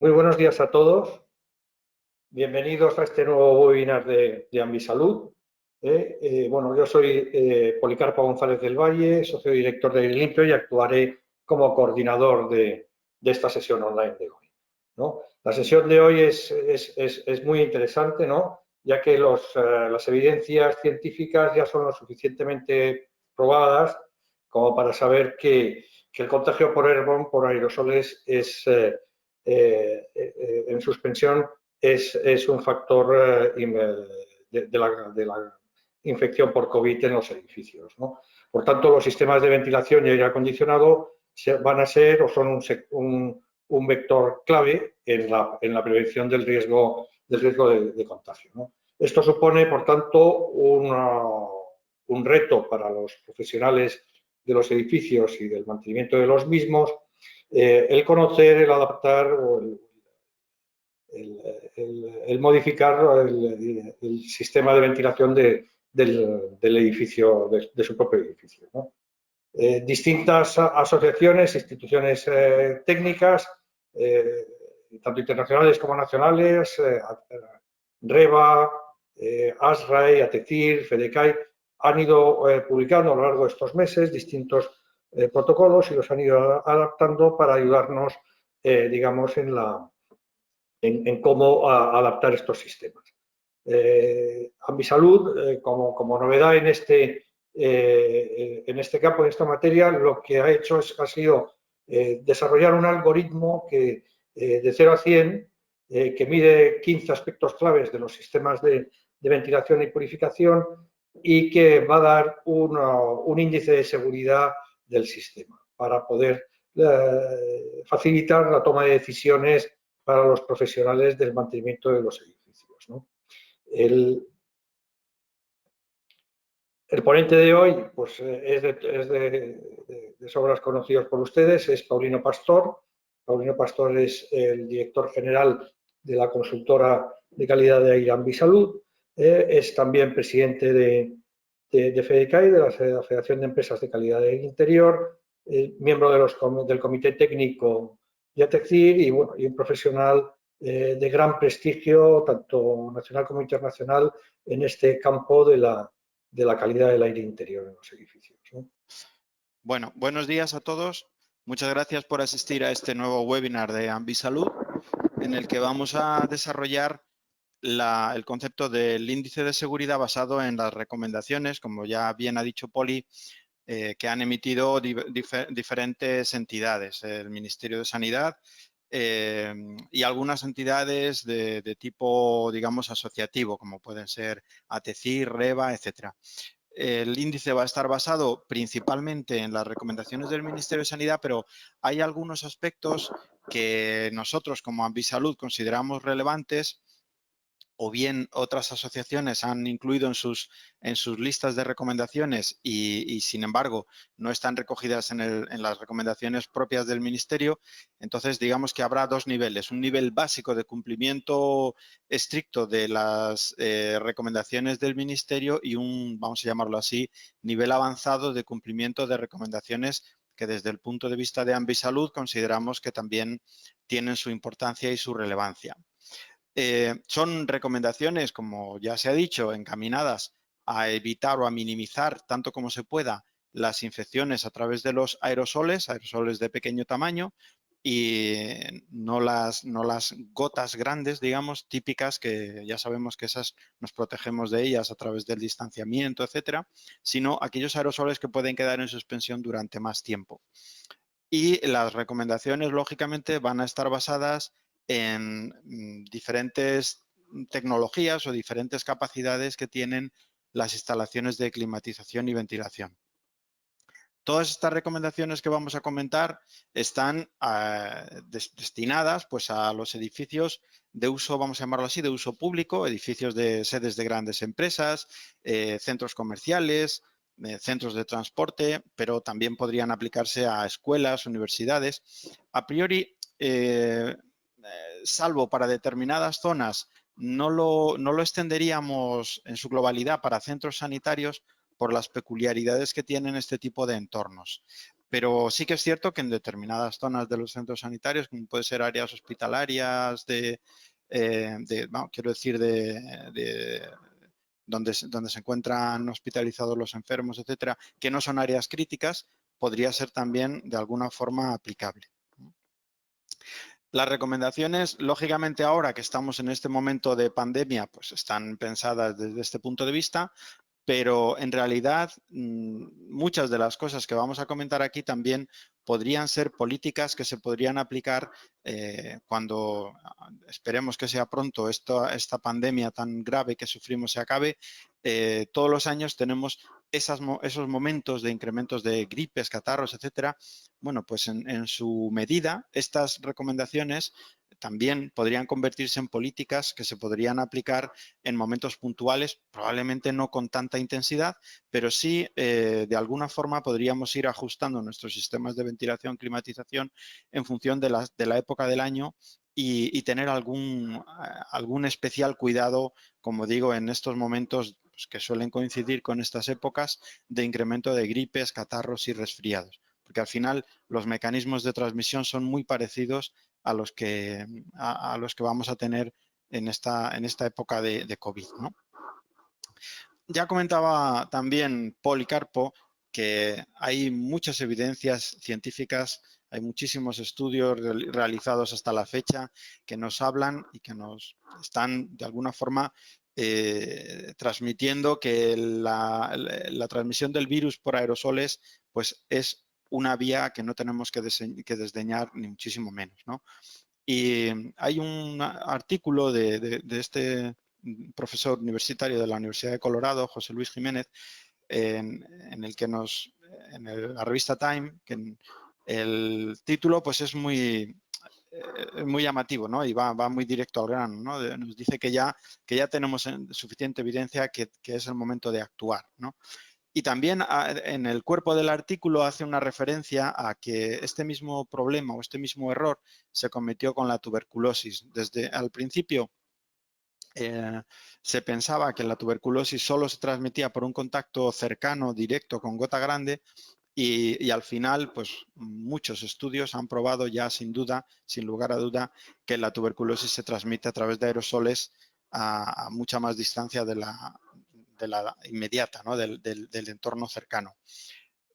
Muy buenos días a todos. Bienvenidos a este nuevo webinar de Ambisalud. Bueno, yo soy Policarpo González del Valle, socio director de Aire Limpio y actuaré como coordinador de esta sesión online de hoy, ¿no? La sesión de hoy es muy interesante, ¿no? Ya que las evidencias científicas ya son lo suficientemente probadas como para saber que el contagio por airborne, por aerosoles, en suspensión es un factor de la infección por COVID en los edificios, ¿no? Por tanto, los sistemas de ventilación y aire acondicionado van a ser o son un vector clave en la prevención del riesgo de contagio, ¿no? Esto supone, por tanto, un reto para los profesionales de los edificios y del mantenimiento de los mismos, el conocer, el adaptar o el modificar el sistema de ventilación del edificio, de su propio edificio, ¿no? Distintas asociaciones, instituciones técnicas, tanto internacionales como nacionales, REBA, ASRAE, ATECIR, FEDECAI, han ido publicando a lo largo de estos meses distintos protocolos y los han ido adaptando para ayudarnos, digamos, en cómo adaptar estos sistemas. Ambisalud, como novedad en este campo, en esta materia, lo que ha hecho ha sido desarrollar un algoritmo que de 0 a 100, que mide 15 aspectos claves de los sistemas de ventilación y purificación y que va a dar un índice de seguridad del sistema para poder facilitar la toma de decisiones para los profesionales del mantenimiento de los edificios, ¿no? El ponente de hoy pues, es de sobras conocidos por ustedes, es Paulino Pastor. Paulino Pastor es el director general de la consultora de calidad de aire Ambisalud. Es también presidente de FEDECAI, de la Federación de Empresas de Calidad de Aire Interior, miembro del Comité Técnico de ATECIR y, bueno, y un profesional de gran prestigio, tanto nacional como internacional, en este campo de la calidad del aire interior en los edificios, ¿no? Bueno, buenos días a todos. Muchas gracias por asistir a este nuevo webinar de Ambisalud, en el que vamos a desarrollar el concepto del índice de seguridad basado en las recomendaciones, como ya bien ha dicho Poli, que han emitido diferentes entidades, el Ministerio de Sanidad y algunas entidades de tipo, digamos, asociativo, como pueden ser ATECIR, REBA, etcétera. El índice va a estar basado principalmente en las recomendaciones del Ministerio de Sanidad, pero hay algunos aspectos que nosotros como Ambisalud consideramos relevantes o bien otras asociaciones han incluido en sus listas de recomendaciones y sin embargo no están recogidas en las recomendaciones propias del Ministerio. Entonces, digamos que habrá dos niveles, un nivel básico de cumplimiento estricto de las recomendaciones del Ministerio y un, vamos a llamarlo así, nivel avanzado de cumplimiento de recomendaciones que desde el punto de vista de Ambisalud consideramos que también tienen su importancia y su relevancia. Son recomendaciones, como ya se ha dicho, encaminadas a evitar o a minimizar tanto como se pueda las infecciones a través de los aerosoles de pequeño tamaño y no las gotas grandes, digamos, típicas, que ya sabemos que esas nos protegemos de ellas a través del distanciamiento, etcétera, sino aquellos aerosoles que pueden quedar en suspensión durante más tiempo. Y las recomendaciones, lógicamente, van a estar basadas en diferentes tecnologías o diferentes capacidades que tienen las instalaciones de climatización y ventilación. Todas estas recomendaciones que vamos a comentar están destinadas pues, a los edificios de uso, vamos a llamarlo así, de uso público, edificios de sedes de grandes empresas, centros comerciales, centros de transporte, pero también podrían aplicarse a escuelas, universidades. A priori, salvo para determinadas zonas, no lo extenderíamos en su globalidad para centros sanitarios por las peculiaridades que tienen este tipo de entornos. Pero sí que es cierto que en determinadas zonas de los centros sanitarios, como puede ser áreas hospitalarias, quiero decir, donde se encuentran hospitalizados los enfermos, etcétera, que no son áreas críticas, podría ser también de alguna forma aplicable. Las recomendaciones, lógicamente ahora que estamos en este momento de pandemia, pues están pensadas desde este punto de vista, pero en realidad muchas de las cosas que vamos a comentar aquí también podrían ser políticas que se podrían aplicar cuando esperemos que sea pronto esta pandemia tan grave que sufrimos se acabe. Todos los años tenemos esos momentos de incrementos de gripes, catarros, etcétera. Bueno, pues en su medida, estas recomendaciones también podrían convertirse en políticas que se podrían aplicar en momentos puntuales, probablemente no con tanta intensidad, pero sí de alguna forma podríamos ir ajustando nuestros sistemas de ventilación, climatización en función de la época del año y tener algún especial cuidado, como digo, en estos momentos pues, que suelen coincidir con estas épocas de incremento de gripes, catarros y resfriados, porque al final los mecanismos de transmisión son muy parecidos a los que vamos a tener en esta época de COVID, ¿no? Ya comentaba también Policarpo que hay muchas evidencias científicas, hay muchísimos estudios realizados hasta la fecha que nos hablan y que nos están de alguna forma transmitiendo que la transmisión del virus por aerosoles pues es una vía que no tenemos que desdeñar ni muchísimo menos, ¿no? Y hay un artículo de este profesor universitario de la Universidad de Colorado, José Luis Jiménez, en el que en la revista Time, que el título pues es muy llamativo, ¿no? Y va muy directo al grano, ¿no? Nos dice que ya tenemos suficiente evidencia que es el momento de actuar, ¿no? Y también en el cuerpo del artículo hace una referencia a que este mismo problema o este mismo error se cometió con la tuberculosis. Desde al principio se pensaba que la tuberculosis solo se transmitía por un contacto cercano, directo, con gota grande, y al final, pues muchos estudios han probado ya sin duda, sin lugar a duda, que la tuberculosis se transmite a través de aerosoles a mucha más distancia de la inmediata, ¿no? del entorno cercano.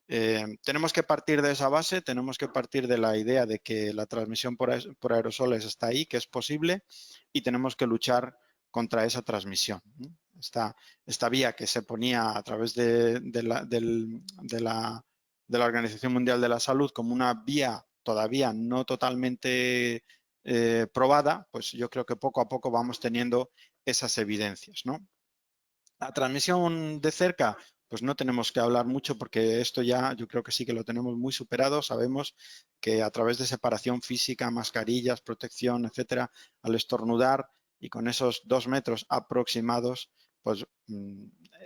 Tenemos que partir de esa base, tenemos que partir de la idea de que la transmisión por aerosoles está ahí, que es posible, y tenemos que luchar contra esa transmisión. Esta vía que se ponía a través de la Organización Mundial de la Salud como una vía todavía no totalmente probada, pues yo creo que poco a poco vamos teniendo esas evidencias, ¿no? La transmisión de cerca, pues no tenemos que hablar mucho porque esto ya yo creo que sí que lo tenemos muy superado. Sabemos que a través de separación física, mascarillas, protección, etcétera, al estornudar y con esos 2 metros aproximados, pues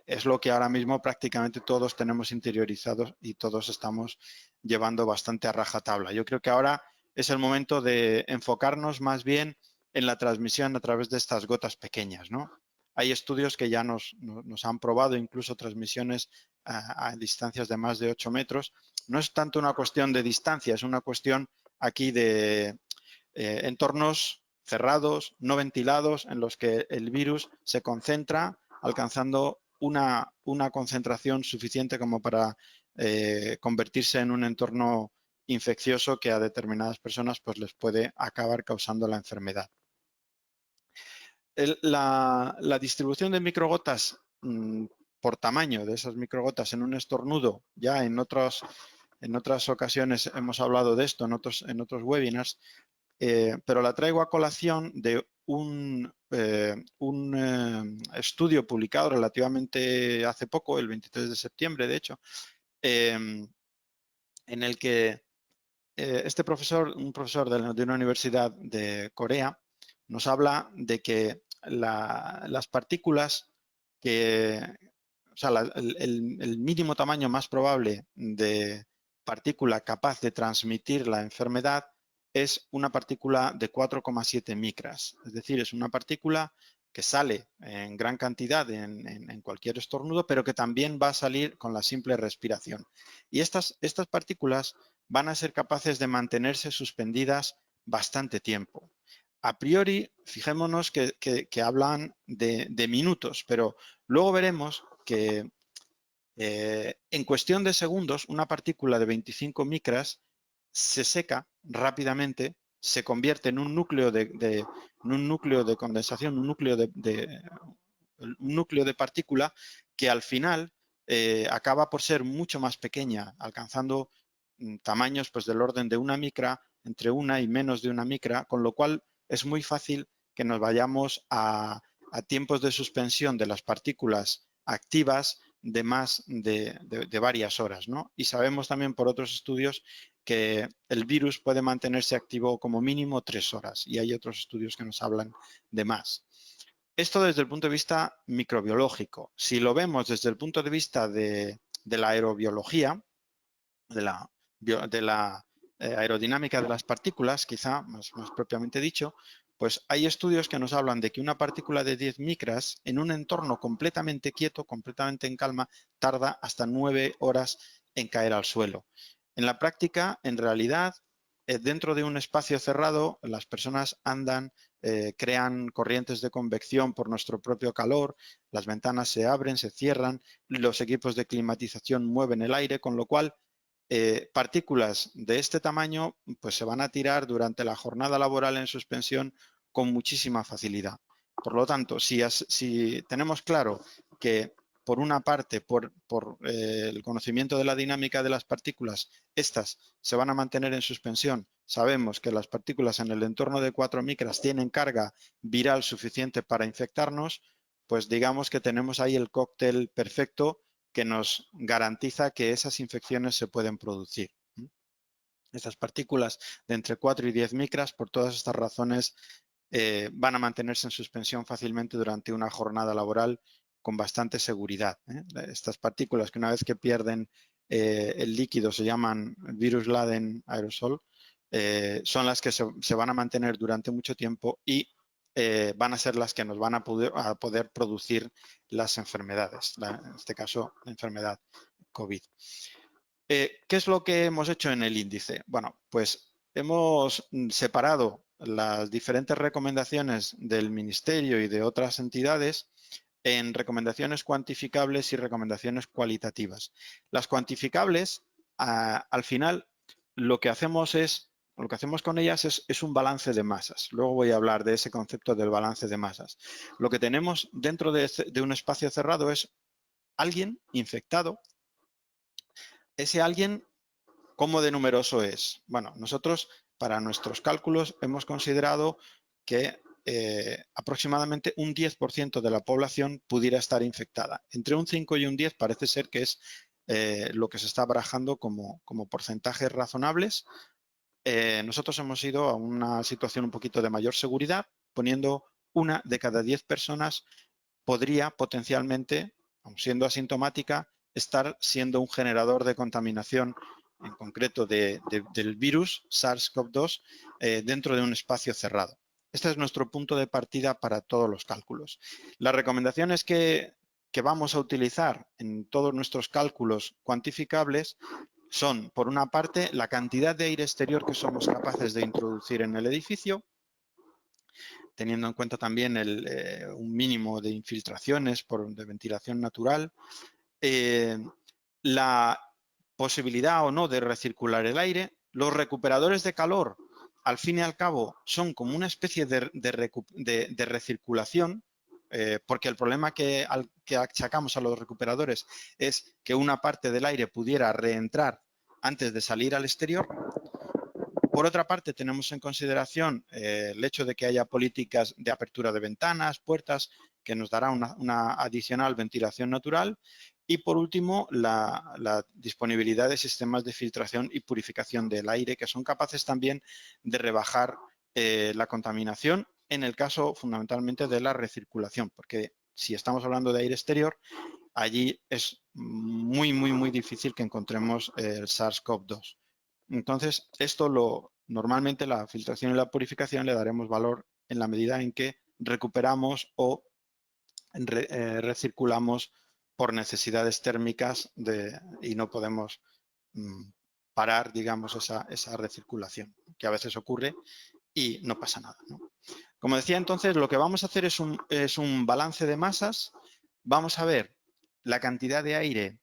es lo que ahora mismo prácticamente todos tenemos interiorizados y todos estamos llevando bastante a rajatabla. Yo creo que ahora es el momento de enfocarnos más bien en la transmisión a través de estas gotas pequeñas, ¿no? Hay estudios que ya nos han probado incluso transmisiones a distancias de más de 8 metros. No es tanto una cuestión de distancia, es una cuestión aquí de entornos cerrados, no ventilados, en los que el virus se concentra alcanzando una concentración suficiente como para convertirse en un entorno infeccioso que a determinadas personas pues, les puede acabar causando la enfermedad. La distribución de microgotas por tamaño de esas microgotas en un estornudo, ya en otras ocasiones hemos hablado de esto en otros webinars, pero la traigo a colación de un estudio publicado relativamente hace poco, el 23 de septiembre, de hecho, en el que este profesor, un profesor de una universidad de Corea, nos habla de que las partículas o sea, el mínimo tamaño más probable de partícula capaz de transmitir la enfermedad es una partícula de 4,7 micras. Es decir, es una partícula que sale en gran cantidad en cualquier estornudo, pero que también va a salir con la simple respiración. Y estas partículas van a ser capaces de mantenerse suspendidas bastante tiempo. A priori, fijémonos que hablan de minutos, pero luego veremos que en cuestión de segundos, una partícula de 25 micras se seca rápidamente, se convierte en un núcleo de condensación, un núcleo de partícula que al final acaba por ser mucho más pequeña, alcanzando tamaños pues, del orden de una micra, entre una y menos de una micra, con lo cual es muy fácil que nos vayamos a tiempos de suspensión de las partículas activas de más de varias horas, ¿no? Y sabemos también por otros estudios que el virus puede mantenerse activo como mínimo 3 horas y hay otros estudios que nos hablan de más. Esto desde el punto de vista microbiológico. Si lo vemos desde el punto de vista de la aerobiología, de la aerodinámica de las partículas, quizá más propiamente dicho, pues hay estudios que nos hablan de que una partícula de 10 micras en un entorno completamente quieto, completamente en calma, tarda hasta 9 horas en caer al suelo. En la práctica, en realidad, dentro de un espacio cerrado, las personas andan, crean corrientes de convección por nuestro propio calor, las ventanas se abren, se cierran, los equipos de climatización mueven el aire, con lo cual partículas de este tamaño pues se van a tirar durante la jornada laboral en suspensión con muchísima facilidad. Por lo tanto, si tenemos claro que por una parte, por el conocimiento de la dinámica de las partículas, estas se van a mantener en suspensión, sabemos que las partículas en el entorno de 4 micras tienen carga viral suficiente para infectarnos, pues digamos que tenemos ahí el cóctel perfecto que nos garantiza que esas infecciones se pueden producir. Estas partículas de entre 4 y 10 micras, por todas estas razones, van a mantenerse en suspensión fácilmente durante una jornada laboral con bastante seguridad. Estas partículas que una vez que pierden el líquido se llaman virus laden aerosol, son las que se van a mantener durante mucho tiempo y van a ser las que nos van a poder producir las enfermedades, en este caso la enfermedad COVID. ¿Qué es lo que hemos hecho en el índice? Bueno, pues hemos separado las diferentes recomendaciones del Ministerio y de otras entidades en recomendaciones cuantificables y recomendaciones cualitativas. Las cuantificables, al final, lo que hacemos con ellas es un balance de masas. Luego voy a hablar de ese concepto del balance de masas. Lo que tenemos dentro de un espacio cerrado es alguien infectado. Ese alguien, ¿cómo de numeroso es? Bueno, nosotros para nuestros cálculos hemos considerado que aproximadamente un 10% de la población pudiera estar infectada. Entre un 5 y un 10 parece ser que es lo que se está barajando como porcentajes razonables. Nosotros hemos ido a una situación un poquito de mayor seguridad, poniendo 1 de cada 10 personas podría potencialmente, aun siendo asintomática, estar siendo un generador de contaminación, en concreto del virus SARS-CoV-2, dentro de un espacio cerrado. Este es nuestro punto de partida para todos los cálculos. Las recomendaciones que vamos a utilizar en todos nuestros cálculos cuantificables son, por una parte, la cantidad de aire exterior que somos capaces de introducir en el edificio, teniendo en cuenta también un mínimo de infiltraciones de ventilación natural, la posibilidad o no de recircular el aire. Los recuperadores de calor, al fin y al cabo, son como una especie de recirculación, porque el problema que achacamos a los recuperadores es que una parte del aire pudiera reentrar antes de salir al exterior. Por otra parte, tenemos en consideración el hecho de que haya políticas de apertura de ventanas, puertas, que nos dará una adicional ventilación natural. Y por último, la disponibilidad de sistemas de filtración y purificación del aire, que son capaces también de rebajar la contaminación en el caso fundamentalmente de la recirculación, porque si estamos hablando de aire exterior, allí es muy difícil que encontremos el SARS-CoV-2. Entonces, normalmente la filtración y la purificación le daremos valor en la medida en que recuperamos o recirculamos por necesidades térmicas y no podemos parar, digamos, esa recirculación, que a veces ocurre y no pasa nada, ¿no? Como decía entonces, lo que vamos a hacer es un balance de masas. Vamos a ver la cantidad de aire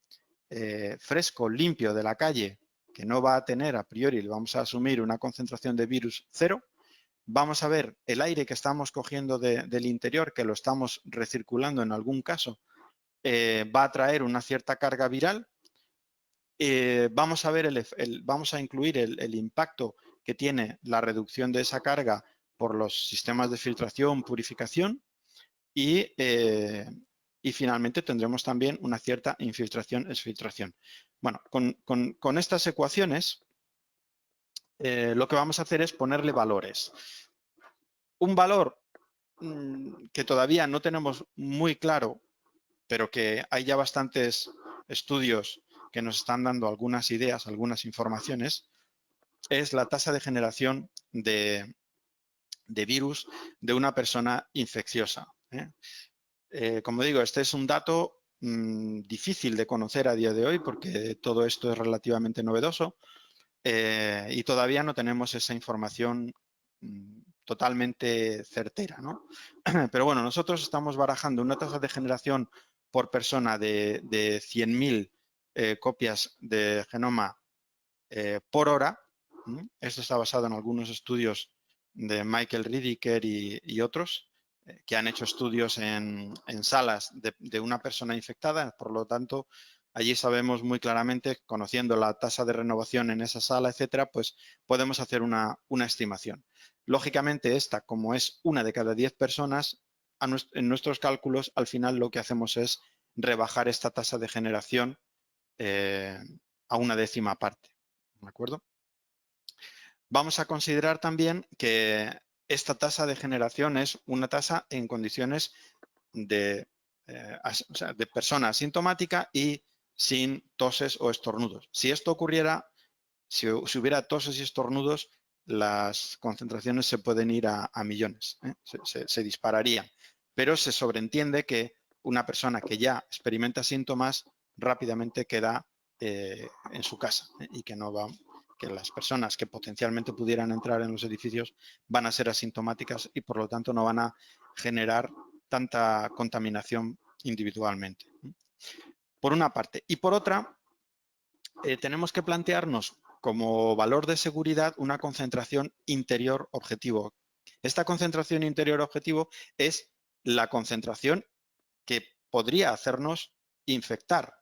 fresco, limpio de la calle, que no va a tener a priori, le vamos a asumir una concentración de virus 0. Vamos a ver el aire que estamos cogiendo del interior, que lo estamos recirculando en algún caso, va a traer una cierta carga viral. Vamos a ver vamos a incluir el impacto que tiene la reducción de esa carga por los sistemas de filtración, purificación y finalmente tendremos también una cierta infiltración, exfiltración. Bueno, con estas ecuaciones lo que vamos a hacer es ponerle valores. Un valor que todavía no tenemos muy claro, pero que hay ya bastantes estudios que nos están dando algunas ideas, algunas informaciones, es la tasa de generación de virus de una persona infecciosa. Como digo, este es un dato difícil de conocer a día de hoy porque todo esto es relativamente novedoso y todavía no tenemos esa información totalmente certera, ¿no? Pero bueno, nosotros estamos barajando una tasa de generación por persona de 100.000 copias de genoma por hora. Esto está basado en algunos estudios de Michael Riediker y otros que han hecho estudios en salas de una persona infectada. Por lo tanto, allí sabemos muy claramente, conociendo la tasa de renovación en esa sala, etcétera, pues podemos hacer una estimación. Lógicamente, esta, como es una de cada 10 personas, en nuestros cálculos, al final lo que hacemos es rebajar esta tasa de generación a una décima parte. ¿De acuerdo? Vamos a considerar también que esta tasa de generación es una tasa en condiciones de persona asintomática y sin toses o estornudos. Si esto ocurriera, si hubiera toses y estornudos, las concentraciones se pueden ir a millones, se dispararían. Pero se sobreentiende que una persona que ya experimenta síntomas rápidamente queda en su casa y que no va, que las personas que potencialmente pudieran entrar en los edificios van a ser asintomáticas y por lo tanto no van a generar tanta contaminación individualmente. Por una parte. Y por otra, tenemos que plantearnos como valor de seguridad una concentración interior objetivo. Esta concentración interior objetivo es la concentración que podría hacernos infectar.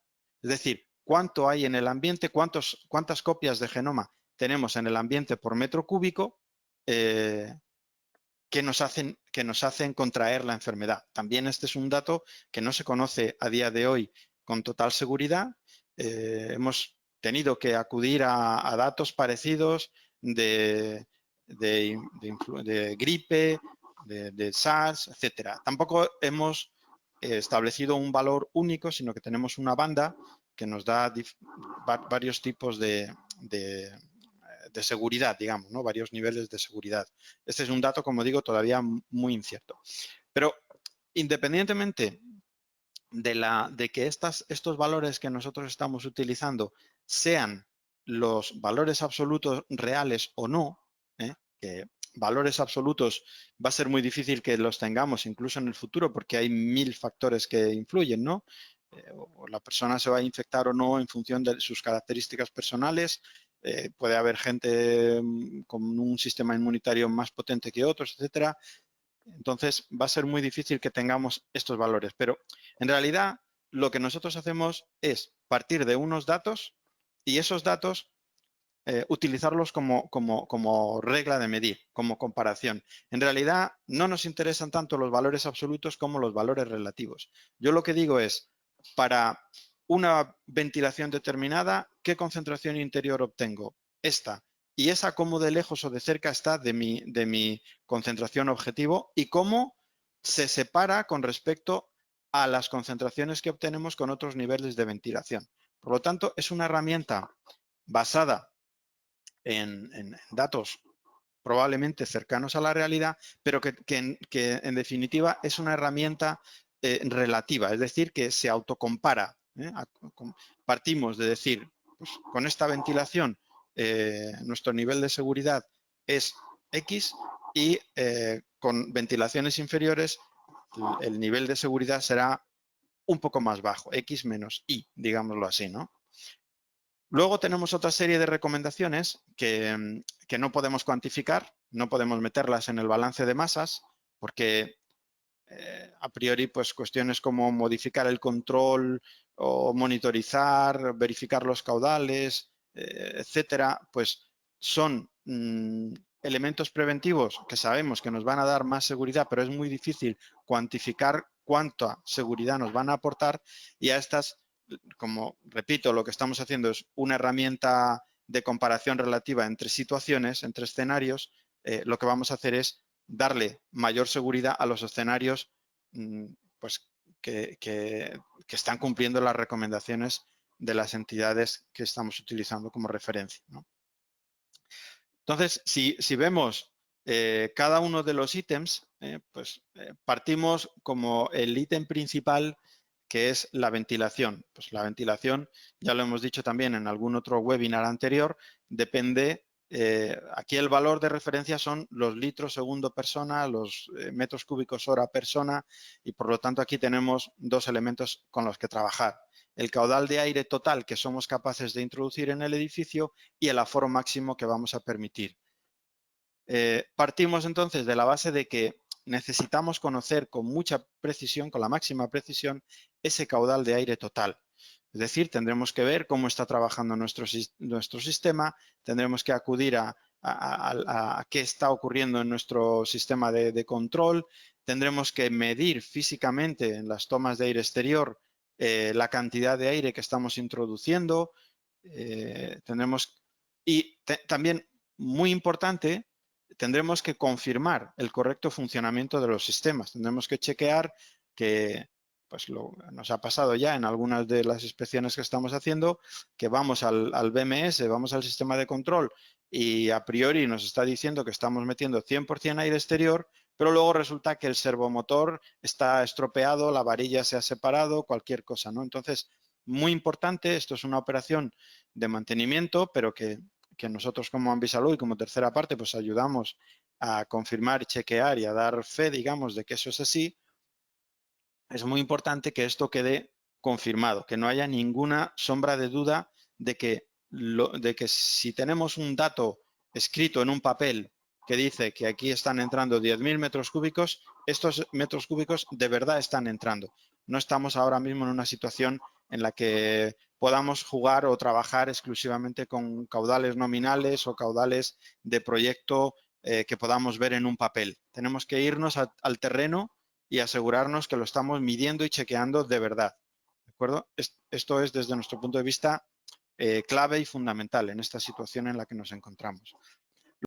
Es decir, cuánto hay en el ambiente, cuántas copias de genoma tenemos en el ambiente por metro cúbico que nos hacen contraer la enfermedad. También este es un dato que no se conoce a día de hoy con total seguridad. Hemos tenido que acudir a datos parecidos de gripe, de SARS, etcétera. Tampoco hemos establecido un valor único, sino que tenemos una banda que nos da varios tipos de seguridad, digamos, ¿no? Varios niveles de seguridad. Este es un dato, como digo, todavía muy incierto. Pero independientemente de que estos valores que nosotros estamos utilizando sean los valores absolutos reales o no, que valores absolutos va a ser muy difícil que los tengamos incluso en el futuro porque hay 1000 factores que influyen, ¿no? O la persona se va a infectar o no en función de sus características personales. Puede haber gente con un sistema inmunitario más potente que otros, etcétera. Entonces, va a ser muy difícil que tengamos estos valores. Pero, en realidad, lo que nosotros hacemos es partir de unos datos y esos datos utilizarlos como regla de medir, como comparación. En realidad, no nos interesan tanto los valores absolutos como los valores relativos. Yo lo que digo es, para una ventilación determinada, ¿qué concentración interior obtengo? Esta. Y esa cómo de lejos o de cerca está de mi concentración objetivo y cómo se separa con respecto a las concentraciones que obtenemos con otros niveles de ventilación. Por lo tanto, es una herramienta basada en datos probablemente cercanos a la realidad, pero que en definitiva es una herramienta relativa, es decir, que se autocompara. Partimos de decir, pues, con esta ventilación nuestro nivel de seguridad es X y con ventilaciones inferiores el nivel de seguridad será un poco más bajo, X menos Y, digámoslo así, ¿no? Luego tenemos otra serie de recomendaciones que no podemos cuantificar, no podemos meterlas en el balance de masas, porque a priori, pues cuestiones como modificar el control o monitorizar, verificar los caudales, etcétera, pues son elementos preventivos que sabemos que nos van a dar más seguridad, pero es muy difícil cuantificar cuánta seguridad nos van a aportar, y a estas, como repito, lo que estamos haciendo es una herramienta de comparación relativa entre situaciones, entre escenarios. Lo que vamos a hacer es darle mayor seguridad a los escenarios pues, que están cumpliendo las recomendaciones de las entidades que estamos utilizando como referencia, ¿no? Entonces, si vemos cada uno de los ítems, pues partimos como el ítem principal, que es la ventilación. Pues la ventilación, ya lo hemos dicho también en algún otro webinar anterior, depende. Aquí el valor de referencia son los litros segundo persona, los metros cúbicos hora persona, y por lo tanto aquí tenemos dos elementos con los que trabajar. El caudal de aire total que somos capaces de introducir en el edificio y el aforo máximo que vamos a permitir. Partimos entonces de la base de que necesitamos conocer con mucha precisión, con la máxima precisión, ese caudal de aire total. Es decir, tendremos que ver cómo está trabajando nuestro sistema, tendremos que acudir a qué está ocurriendo en nuestro sistema de control, tendremos que medir físicamente en las tomas de aire exterior la cantidad de aire que estamos introduciendo, también, muy importante, tendremos que confirmar el correcto funcionamiento de los sistemas. Tendremos que chequear que, pues nos ha pasado ya en algunas de las inspecciones que estamos haciendo, que vamos al BMS, vamos al sistema de control y a priori nos está diciendo que estamos metiendo 100% aire exterior, pero luego resulta que el servomotor está estropeado, la varilla se ha separado, cualquier cosa, ¿no? Entonces, muy importante, esto es una operación de mantenimiento, pero que nosotros como Ambisalud y como tercera parte pues ayudamos a confirmar, chequear y a dar fe, digamos, de que eso es así. Es muy importante que esto quede confirmado, que no haya ninguna sombra de duda de que si tenemos un dato escrito en un papel que dice que aquí están entrando 10.000 metros cúbicos, estos metros cúbicos de verdad están entrando. No estamos ahora mismo en una situación en la que podamos jugar o trabajar exclusivamente con caudales nominales o caudales de proyecto que podamos ver en un papel. Tenemos que irnos al terreno y asegurarnos que lo estamos midiendo y chequeando de verdad. ¿De acuerdo? Esto es, desde nuestro punto de vista, clave y fundamental en esta situación en la que nos encontramos.